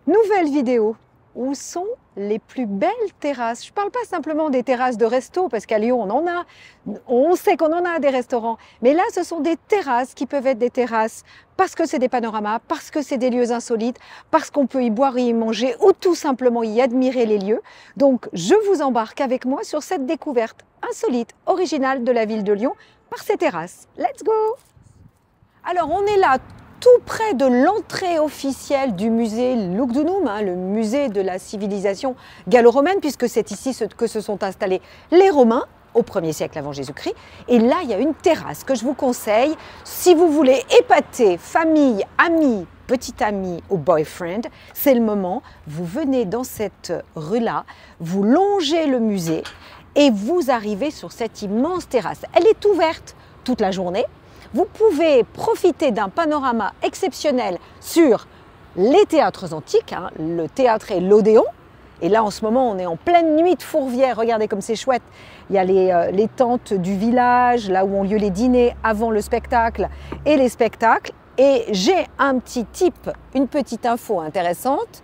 Nouvelle vidéo. Où sont les plus belles terrasses? Je ne parle pas simplement des terrasses de resto, parce qu'à Lyon, on en a. On sait qu'on en a des restaurants. Mais là, ce sont des terrasses qui peuvent être des terrasses parce que c'est des panoramas, parce que c'est des lieux insolites, parce qu'on peut y boire et y manger ou tout simplement y admirer les lieux. Donc, je vous embarque avec moi sur cette découverte insolite, originale de la ville de Lyon par ces terrasses. Let's go! Alors, on est là tout près de l'entrée officielle du musée Lugdunum, le musée de la civilisation gallo-romaine, puisque c'est ici que se sont installés les Romains au 1er siècle avant Jésus-Christ. Et là, il y a une terrasse que je vous conseille si vous voulez épater famille, amis, petit ami ou boyfriend. C'est le moment. Vous venez dans cette rue-là, vous longez le musée et vous arrivez sur cette immense terrasse. Elle est ouverte toute la journée. Vous pouvez profiter d'un panorama exceptionnel sur les théâtres antiques, le théâtre et l'Odéon. Et là, en ce moment, on est en pleine nuit de Fourvière. Regardez comme c'est chouette. Il y a les tentes du village, là où ont lieu les dîners avant le spectacle et les spectacles. Et j'ai un petit tip, une petite info intéressante.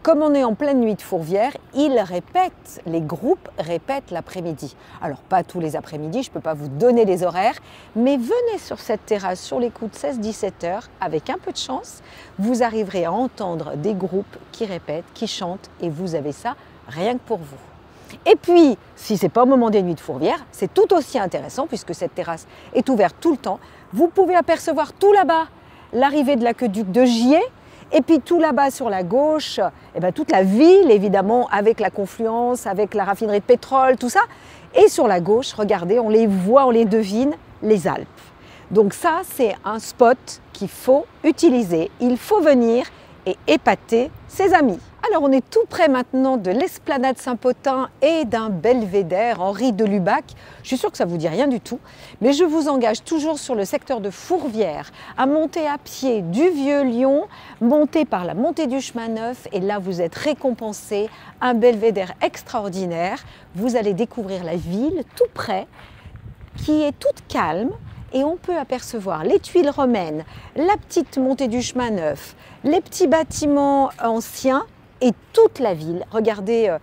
Comme on est en pleine nuit de Fourvière, les groupes répètent l'après-midi. Alors pas tous les après-midi, je ne peux pas vous donner les horaires, mais venez sur cette terrasse sur les coups de 16-17 heures, avec un peu de chance, vous arriverez à entendre des groupes qui répètent, qui chantent, et vous avez ça rien que pour vous. Et puis, si ce n'est pas au moment des nuits de Fourvière, c'est tout aussi intéressant, puisque cette terrasse est ouverte tout le temps. Vous pouvez apercevoir tout là-bas l'arrivée de l'aqueduc de Gier. Et puis tout là-bas sur la gauche, toute la ville évidemment avec la confluence, avec la raffinerie de pétrole, tout ça. Et sur la gauche, regardez, on les voit, on les devine, les Alpes. Donc ça, c'est un spot qu'il faut utiliser. Il faut venir et épater ses amis. Alors on est tout près maintenant de l'esplanade Saint-Potin et d'un belvédère, Henri de Lubac. Je suis sûre que ça ne vous dit rien du tout, mais je vous engage toujours sur le secteur de Fourvière à monter à pied du Vieux-Lyon, monter par la montée du chemin Neuf, et là vous êtes récompensé, un belvédère extraordinaire. Vous allez découvrir la ville tout près, qui est toute calme, et on peut apercevoir les tuiles romaines, la petite montée du chemin Neuf, les petits bâtiments anciens, et toute la ville. Regardez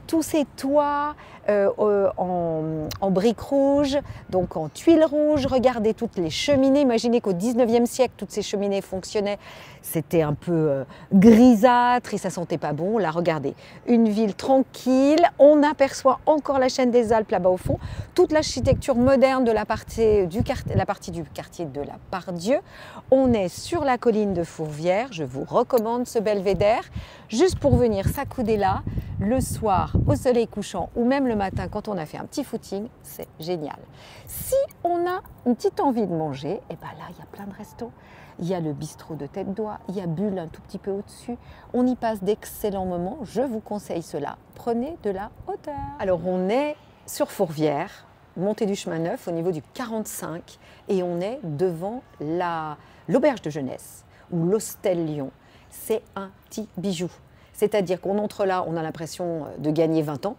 tous ces toits en briques rouges, donc en tuiles rouges. Regardez toutes les cheminées. Imaginez qu'au 19e siècle, toutes ces cheminées fonctionnaient. C'était un peu grisâtre et ça sentait pas bon. Là, regardez, une ville tranquille. On aperçoit encore la chaîne des Alpes là-bas au fond. Toute l'architecture moderne de la partie du quartier de la Part-Dieu. On est sur la colline de Fourvière. Je vous recommande ce belvédère. Juste pour venir s'accouder là, le soir, au soleil couchant, ou même le matin quand on a fait un petit footing, c'est génial. Si on a une petite envie de manger, et là, il y a plein de restos. Il y a le bistrot de Tête d'Oie, il y a Bulle un tout petit peu au-dessus. On y passe d'excellents moments, je vous conseille cela. Prenez de la hauteur. Alors, on est sur Fourvière, montée du chemin Neuf, au niveau du 45, et on est devant l'auberge de jeunesse, ou l'Hostel Lyon. C'est un petit bijou. C'est-à-dire qu'on entre là, on a l'impression de gagner 20 ans.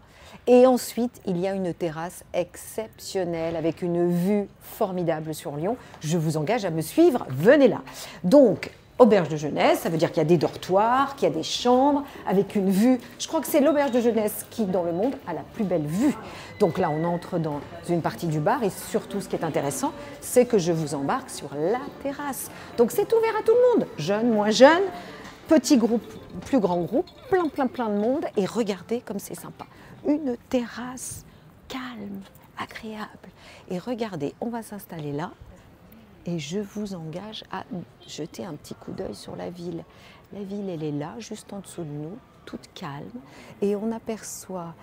Et ensuite, il y a une terrasse exceptionnelle avec une vue formidable sur Lyon. Je vous engage à me suivre, venez là. Donc, auberge de jeunesse, ça veut dire qu'il y a des dortoirs, qu'il y a des chambres avec une vue. Je crois que c'est l'auberge de jeunesse qui, dans le monde, a la plus belle vue. Donc là, on entre dans une partie du bar et surtout, ce qui est intéressant, c'est que je vous embarque sur la terrasse. Donc, c'est ouvert à tout le monde, jeunes, moins jeunes. Petit groupe, plus grand groupe, plein de monde. Et regardez comme c'est sympa. Une terrasse calme, agréable. Et regardez, on va s'installer là. Et je vous engage à jeter un petit coup d'œil sur la ville. La ville, elle est là, juste en dessous de nous, toute calme. Et on aperçoit,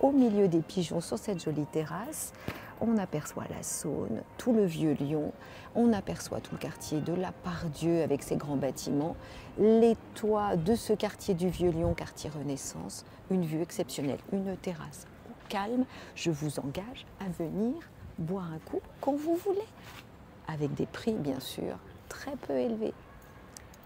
au milieu des pigeons, sur cette jolie terrasse, on aperçoit la Saône, tout le vieux Lyon, on aperçoit tout le quartier de la Part-Dieu avec ses grands bâtiments, les toits de ce quartier du vieux Lyon, quartier Renaissance, une vue exceptionnelle, une terrasse au calme. Je vous engage à venir boire un coup quand vous voulez, avec des prix bien sûr très peu élevés.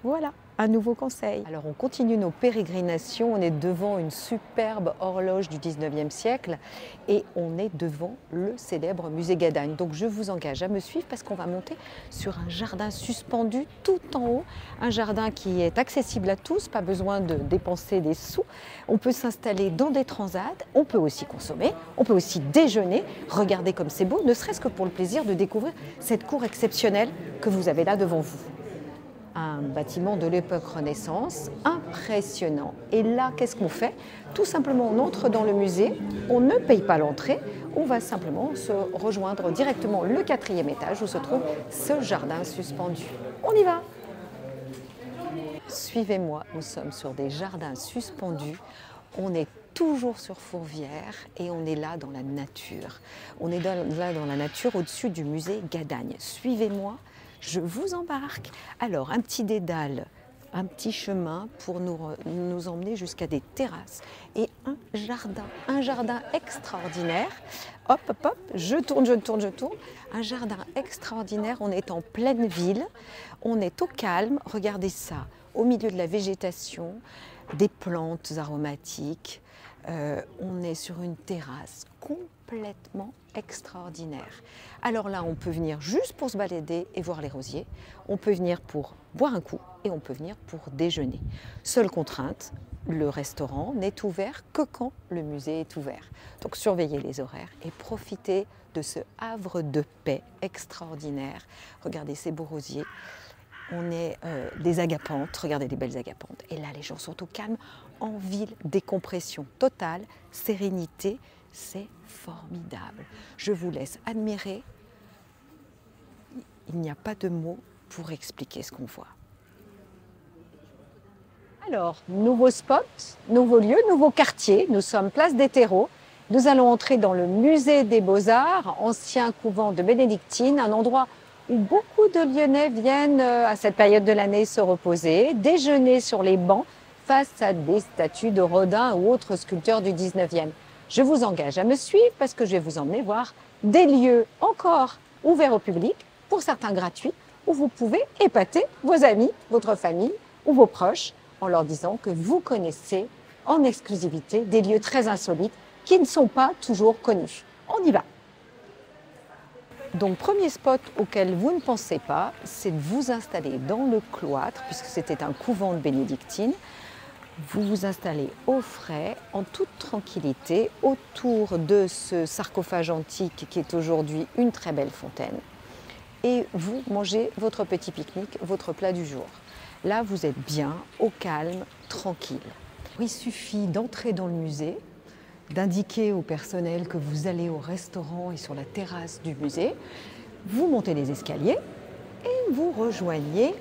Voilà. un nouveau conseil. Alors on continue nos pérégrinations, on est devant une superbe horloge du 19e siècle et on est devant le célèbre musée Gadagne. Donc je vous engage à me suivre parce qu'on va monter sur un jardin suspendu tout en haut, un jardin qui est accessible à tous, pas besoin de dépenser des sous. On peut s'installer dans des transats, on peut aussi consommer, on peut aussi déjeuner. Regardez comme c'est beau, ne serait-ce que pour le plaisir de découvrir cette cour exceptionnelle que vous avez là devant vous. Un bâtiment de l'époque Renaissance, impressionnant. Et là, qu'est-ce qu'on fait? Tout simplement, on entre dans le musée, on ne paye pas l'entrée, on va simplement se rejoindre directement le 4e étage où se trouve ce jardin suspendu. On y va! Suivez-moi, nous sommes sur des jardins suspendus. On est toujours sur Fourvière et on est là dans la nature. On est là dans la nature au-dessus du musée Gadagne. Suivez-moi. Je vous embarque. Alors, un petit dédale, un petit chemin pour nous emmener jusqu'à des terrasses et un jardin extraordinaire. Hop, hop, hop, je tourne. Un jardin extraordinaire, on est en pleine ville, on est au calme, regardez ça, au milieu de la végétation, des plantes aromatiques, on est sur une terrasse complètement extraordinaire. Alors là, on peut venir juste pour se balader et voir les rosiers, on peut venir pour boire un coup et on peut venir pour déjeuner. Seule contrainte, le restaurant n'est ouvert que quand le musée est ouvert. Donc surveillez les horaires et profitez de ce havre de paix extraordinaire. Regardez ces beaux rosiers. On est des agapantes, regardez les belles agapantes. Et là, les gens sont au calme, en ville, décompression totale, sérénité, c'est formidable. Je vous laisse admirer. Il n'y a pas de mots pour expliquer ce qu'on voit. Alors, nouveau spot, nouveau lieu, nouveau quartier. Nous sommes place des Terreaux. Nous allons entrer dans le musée des Beaux-Arts, ancien couvent de bénédictines, un endroit où beaucoup de Lyonnais viennent à cette période de l'année se reposer, déjeuner sur les bancs face à des statues de Rodin ou autres sculpteurs du 19e. Je vous engage à me suivre parce que je vais vous emmener voir des lieux encore ouverts au public, pour certains gratuits, où vous pouvez épater vos amis, votre famille ou vos proches en leur disant que vous connaissez en exclusivité des lieux très insolites qui ne sont pas toujours connus. On y va! Donc, premier spot auquel vous ne pensez pas, c'est de vous installer dans le cloître, puisque c'était un couvent de bénédictines. Vous vous installez au frais, en toute tranquillité, autour de ce sarcophage antique qui est aujourd'hui une très belle fontaine. Et vous mangez votre petit pique-nique, votre plat du jour. Là, vous êtes bien, au calme, tranquille. Il suffit d'entrer dans le musée, d'indiquer au personnel que vous allez au restaurant et sur la terrasse du musée. Vous montez les escaliers et vous rejoignez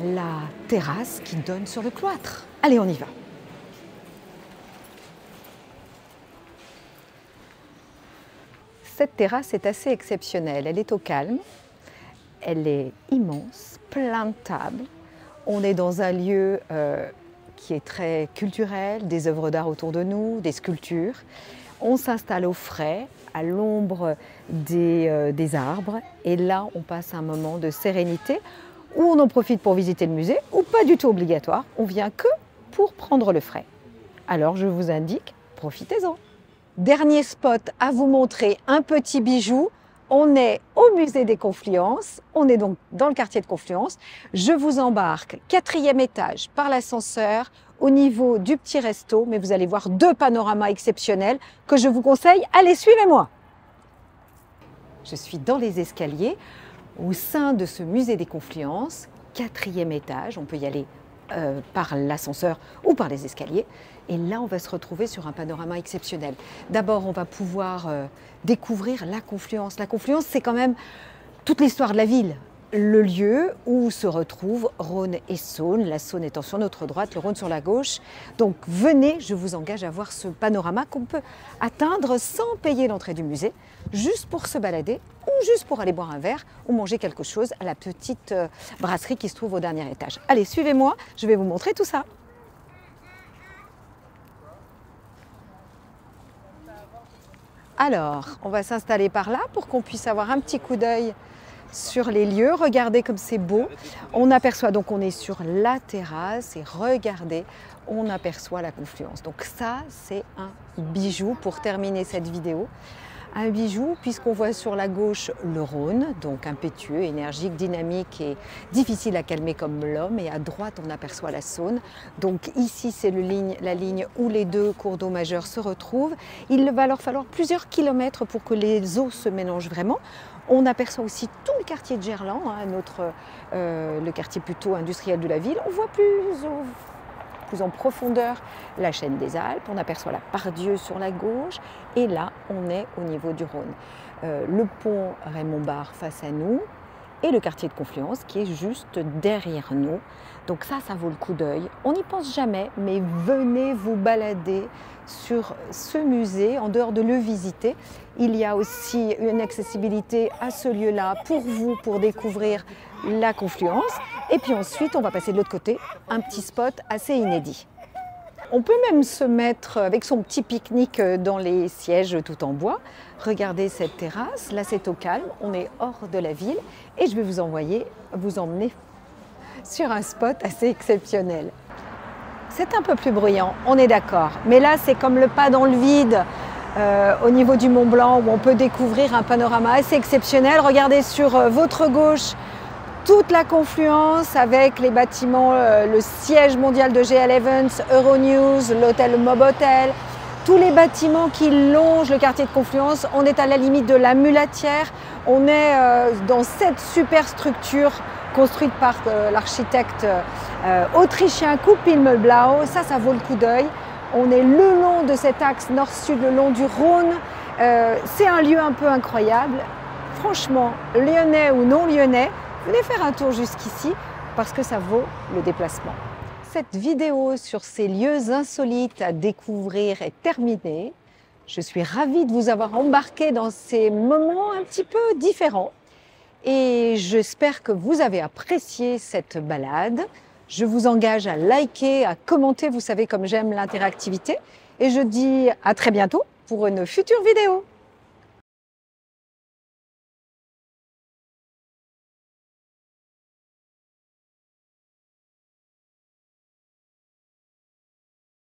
la terrasse qui donne sur le cloître. Allez, on y va. Cette terrasse est assez exceptionnelle. Elle est au calme, elle est immense, plein de tables. On est dans un lieu qui est très culturel, des œuvres d'art autour de nous, des sculptures. On s'installe au frais, à l'ombre des arbres. Et là, on passe un moment de sérénité où on en profite pour visiter le musée, ou pas du tout obligatoire. On vient que pour prendre le frais. Alors, je vous indique, profitez-en. Dernier spot à vous montrer, un petit bijou. On est au musée des Confluences, on est donc dans le quartier de Confluence. Je vous embarque 4e étage par l'ascenseur au niveau du petit resto, mais vous allez voir deux panoramas exceptionnels que je vous conseille. Allez, suivez-moi! Je suis dans les escaliers au sein de ce musée des Confluences, 4e étage, on peut y aller par l'ascenseur ou par les escaliers. Et là, on va se retrouver sur un panorama exceptionnel. D'abord, on va pouvoir découvrir la Confluence. La Confluence, c'est quand même toute l'histoire de la ville. Le lieu où se retrouvent Rhône et Saône, la Saône étant sur notre droite, le Rhône sur la gauche. Donc venez, je vous engage à voir ce panorama qu'on peut atteindre sans payer l'entrée du musée, juste pour se balader ou juste pour aller boire un verre ou manger quelque chose à la petite brasserie qui se trouve au dernier étage. Allez, suivez-moi, je vais vous montrer tout ça. Alors, on va s'installer par là pour qu'on puisse avoir un petit coup d'œil sur les lieux. Regardez comme c'est beau. On aperçoit, donc on est sur la terrasse et regardez, on aperçoit la confluence. Donc ça, c'est un bijou pour terminer cette vidéo. Un bijou puisqu'on voit sur la gauche le Rhône, donc impétueux, énergique, dynamique et difficile à calmer comme l'homme. Et à droite, on aperçoit la Saône. Donc ici, c'est la ligne où les deux cours d'eau majeurs se retrouvent. Il va leur falloir plusieurs kilomètres pour que les eaux se mélangent vraiment. On aperçoit aussi tout le quartier de Gerland, le quartier plutôt industriel de la ville. On voit plus en profondeur la chaîne des Alpes, on aperçoit la Part-Dieu sur la gauche et là on est au niveau du Rhône. Le pont Raymond Barre face à nous et le quartier de Confluence qui est juste derrière nous. Donc ça vaut le coup d'œil. On n'y pense jamais, mais venez vous balader sur ce musée, en dehors de le visiter. Il y a aussi une accessibilité à ce lieu-là pour vous, pour découvrir la confluence. Et puis ensuite, on va passer de l'autre côté, un petit spot assez inédit. On peut même se mettre avec son petit pique-nique dans les sièges tout en bois. Regardez cette terrasse, là c'est au calme, on est hors de la ville et je vais vous emmener sur un spot assez exceptionnel. C'est un peu plus bruyant, on est d'accord, mais là c'est comme le pas dans le vide au niveau du Mont Blanc où on peut découvrir un panorama assez exceptionnel. Regardez sur votre gauche toute la confluence avec les bâtiments, le siège mondial de GL Evans, Euronews, l'hôtel Mobotel, tous les bâtiments qui longent le quartier de Confluence. On est à la limite de la Mulatière, on est dans cette super structure construite par l'architecte autrichien Kurt Himmelblau. Ça vaut le coup d'œil. On est le long de cet axe nord-sud, le long du Rhône. C'est un lieu un peu incroyable. Franchement, lyonnais ou non lyonnais, venez faire un tour jusqu'ici parce que ça vaut le déplacement. Cette vidéo sur ces lieux insolites à découvrir est terminée. Je suis ravie de vous avoir embarqué dans ces moments un petit peu différents. Et j'espère que vous avez apprécié cette balade. Je vous engage à liker, à commenter, vous savez comme j'aime l'interactivité. Et je dis à très bientôt pour une future vidéo.